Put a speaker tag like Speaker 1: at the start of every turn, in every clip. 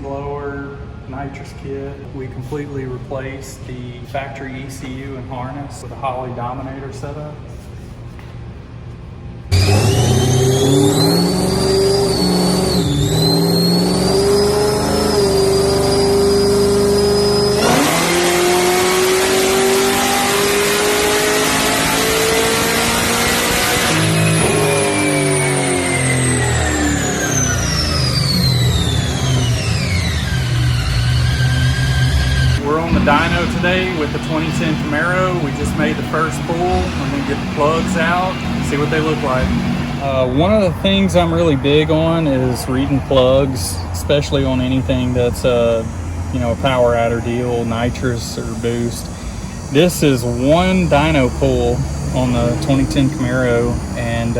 Speaker 1: Blower nitrous kit. We completely replaced the factory ECU and harness with a Holley Dominator setup. We're on the dyno today with the 2010 Camaro. We just made the first pull. We're gonna get the plugs out and see what they look like. One of the things I'm really big on is reading plugs, especially on anything that's a power adder deal, nitrous or boost. This is one dyno pull on the 2010 Camaro and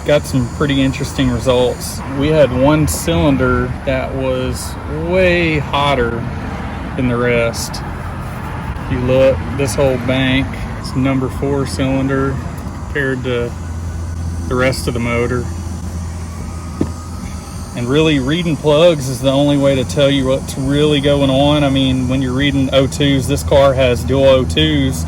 Speaker 1: got some pretty interesting results. We had one cylinder that was way hotter than the rest. If you look, this whole bank, it's number 4 cylinder compared to the rest of the motor. And really reading plugs is the only way to tell you what's really going on. I mean, when you're reading O2s, this car has dual O2s,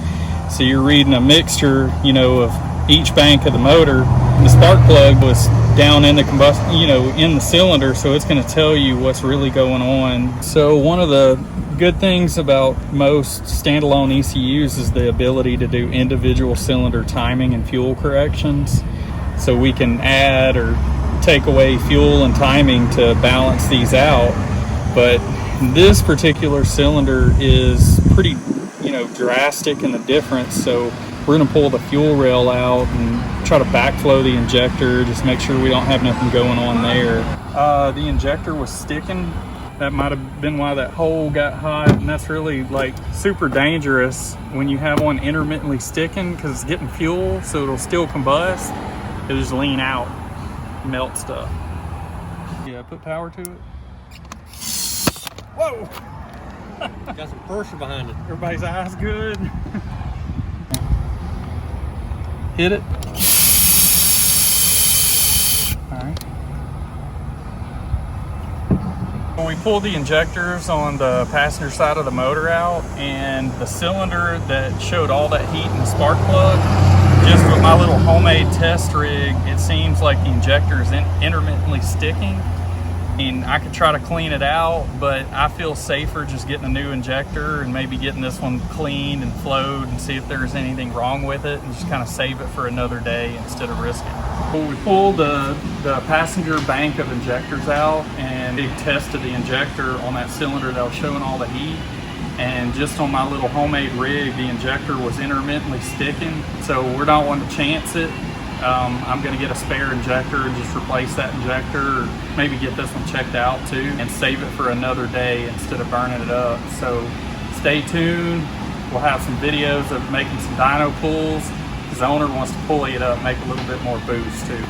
Speaker 1: so you're reading a mixture, of each bank of the motor. The spark plug was down in the combustion, in the cylinder, so it's going to tell you what's really going on. So one of the good things about most standalone ECUs is the ability to do individual cylinder timing and fuel corrections. So we can add or take away fuel and timing to balance these out. But this particular cylinder is pretty, drastic in the difference. So we're going to pull the fuel rail out and try to backflow the injector, just make sure we don't have nothing going on there. The injector was sticking. That might have been why that hole got hot, and that's really super dangerous when you have one intermittently sticking, because it's getting fuel, so it'll still combust. It'll just lean out, melt stuff. Yeah, put power to it. Whoa!
Speaker 2: Got some pressure behind it.
Speaker 1: Everybody's eyes good. Hit it. All right. When we pulled the injectors on the passenger side of the motor out, and the cylinder that showed all that heat in the spark plug, just with my little homemade test rig, it seems like the injector is intermittently sticking. And I could try to clean it out, but I feel safer just getting a new injector and maybe getting this one cleaned and flowed and see if there's anything wrong with it, and just kind of save it for another day instead of risking it. Well, we pulled the passenger bank of injectors out and we tested the injector on that cylinder that was showing all the heat. And just on my little homemade rig, the injector was intermittently sticking. So we're not wanting to chance it. I'm going to get a spare injector and just replace that injector, or maybe get this one checked out too and save it for another day instead of burning it up. So stay tuned. We'll have some videos of making some dyno pulls, because the owner wants to pulley it up, make a little bit more boost too.